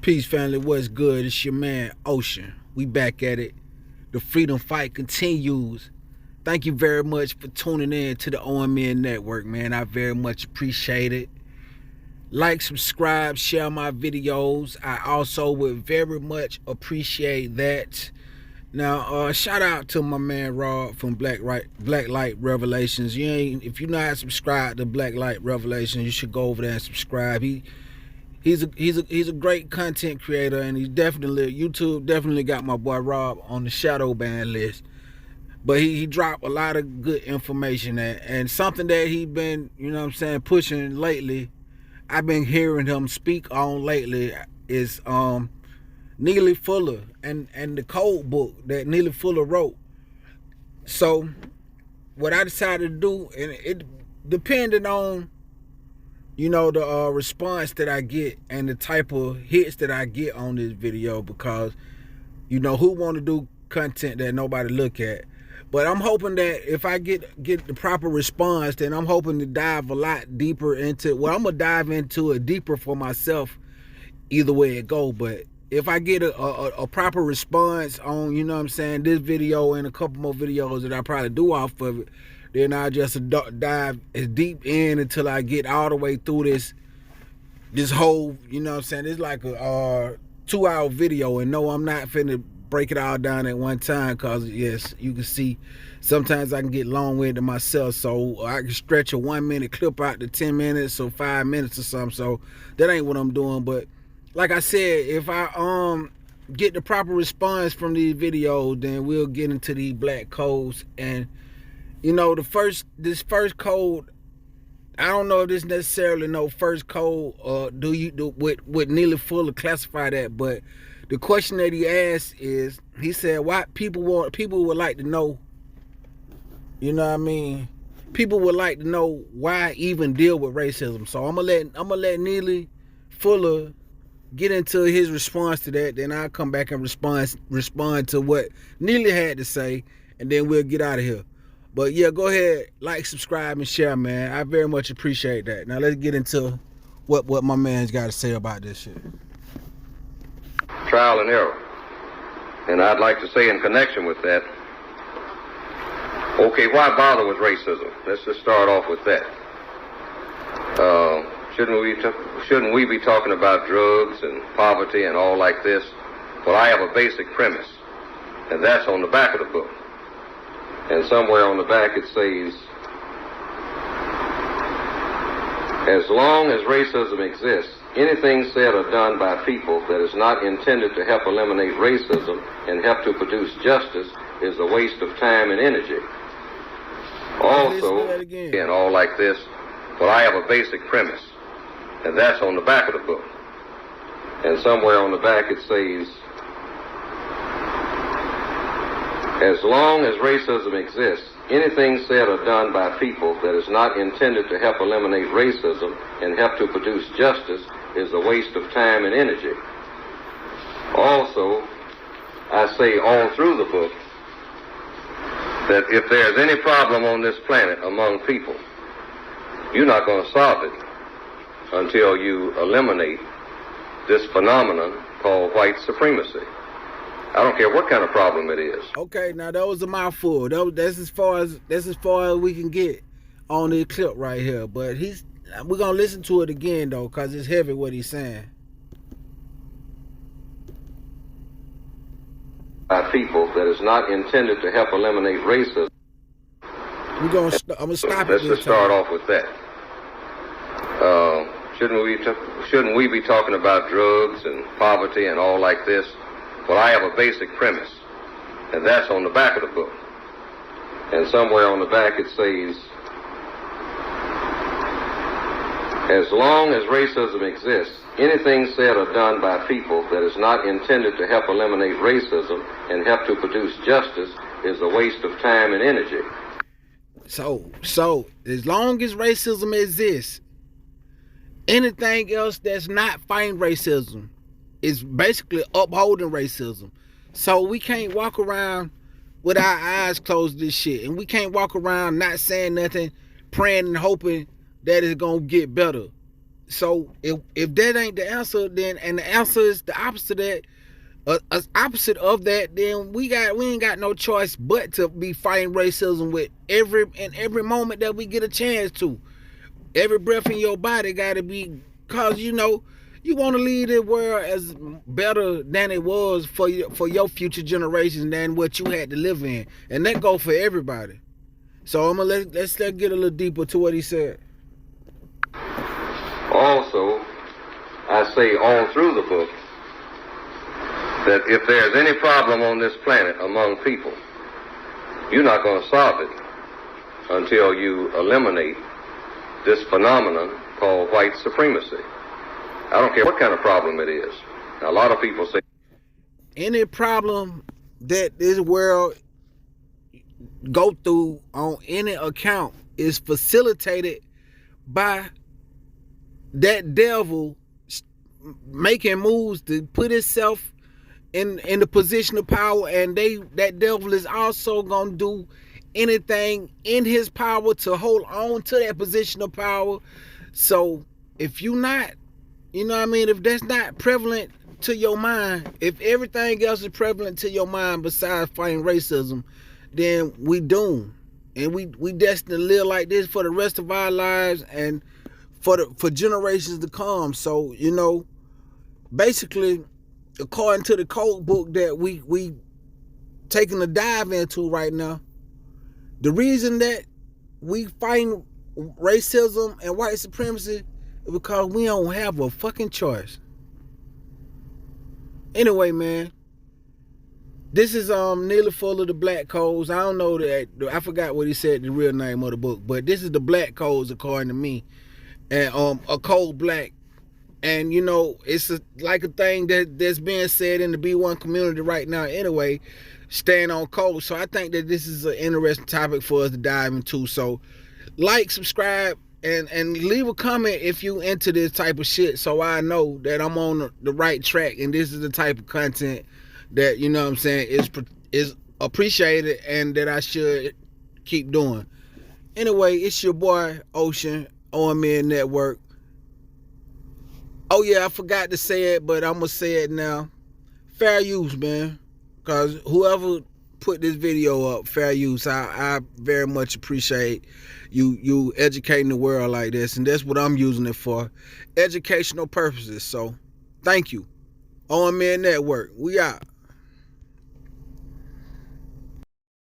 Peace, family. What's good? It's your man, Ocean. We back at it. The freedom fight continues. Thank you very much for tuning in to the OMN network, man. I very much appreciate it. Like, subscribe, share my videos. I also would very much appreciate that. Now, shout out to my man Rob from Black Light Revelations. If you're not subscribed to Black Light Revelations, you should go over there and subscribe. He's a great content creator, and YouTube definitely got my boy Rob on the shadow ban list. But he dropped a lot of good information, and something that he been, pushing lately. I've been hearing him speak on lately is Neely Fuller and the code book that Neely Fuller wrote. So what I decided to do, and it depended on the response that I get and the type of hits that I get on this video, because who want to do content that nobody look at. But I'm hoping that if I get the proper response, then I'm hoping to dive a lot deeper into, well, I'm gonna dive into it deeper for myself either way it go. But if I get a proper response on this video and a couple more videos that I probably do off of it, then I just dive as deep in until I get all the way through this whole, it's like a 2-hour video. And no, I'm not finna break it all down at one time, because yes, you can see sometimes I can get long-winded myself, so I can stretch a 1-minute clip out to 10 minutes or 5 minutes or something. So that ain't what I'm doing. But like I said, if I get the proper response from these videos, then we'll get into these black codes. And this first code, I don't know if this necessarily no first code, would Neely Fuller classify that, but the question that he asked is, he said, why people would like to know, people would like to know why even deal with racism. So I'm gonna let Neely Fuller get into his response to that, then I'll come back and respond to what Neely had to say, and then we'll get out of here. But yeah, go ahead, like, subscribe, and share, man. I very much appreciate that. Now let's get into what my man's got to say about this shit. Trial and error. And I'd like to say in connection with that, okay, why bother with racism? Let's just start off with that. Shouldn't we be talking about drugs and poverty and all like this? Well, I have a basic premise, and that's on the back of the book. And somewhere on the back it says, as long as racism exists, anything said or done by people that is not intended to help eliminate racism and help to produce justice is a waste of time and energy. Also, and all like this, but I have a basic premise, and that's on the back of the book. And somewhere on the back it says, as long as racism exists, anything said or done by people that is not intended to help eliminate racism and help to produce justice is a waste of time and energy. Also, I say all through the book that if there's any problem on this planet among people, you're not going to solve it until you eliminate this phenomenon called white supremacy. I don't care what kind of problem it is. Okay, now that was a mouthful. That's as far as we can get on this clip right here. But we're gonna listen to it again though, because it's heavy what he's saying. By people that is not intended to help eliminate racism. I'm gonna stop it. Let's just start off with that. Shouldn't we be talking about drugs and poverty and all like this? Well, I have a basic premise, and that's on the back of the book. And somewhere on the back it says, as long as racism exists, anything said or done by people that is not intended to help eliminate racism and help to produce justice is a waste of time and energy. So as long as racism exists, anything else that's not fighting racism is basically upholding racism. So we can't walk around with our eyes closed to this shit, and we can't walk around not saying nothing, praying and hoping that it's gonna get better. So if that ain't the answer, then and the answer is the opposite of that, then we ain't got no choice but to be fighting racism with every moment that we get a chance to. Every breath in your body got to be, cause you want to leave the world as better than it was for your future generations than what you had to live in, and that go for everybody. So I'm gonna let's get a little deeper to what he said. Also, I say all through the book that if there's any problem on this planet among people, you're not going to solve it until you eliminate this phenomenon called white supremacy. I don't care what kind of problem it is. Now, a lot of people say any problem that this world go through on any account is facilitated by that devil making moves to put itself in the position of power, and that devil is also gonna do anything in his power to hold on to that position of power. So if you not, if that's not prevalent to your mind, if everything else is prevalent to your mind besides fighting racism, then we doomed, and we destined to live like this for the rest of our lives and for generations to come. So basically, according to the code book that we taking a dive into right now, the reason that we fighting racism and white supremacy is because we don't have a fucking choice. Anyway, man, this is nearly full of the black codes. I don't know that, I forgot what he said, the real name of the book, but this is the black codes according to me, and a code black. And it's like a thing that's being said in the B1 community right now anyway, staying on code. So I think that this is an interesting topic for us to dive into. So like, subscribe, and leave a comment if you into this type of shit, so I know that I'm on the right track and this is the type of content that is appreciated and that I should keep doing. Anyway, it's your boy Ocean, OMN Network. Oh yeah, I forgot to say it, but I'm gonna say it now. Fair use, man. Cause whoever put this video up, fair use. I very much appreciate you educating the world like this, and that's what I'm using it for, educational purposes. So thank you. OMN Network, we out.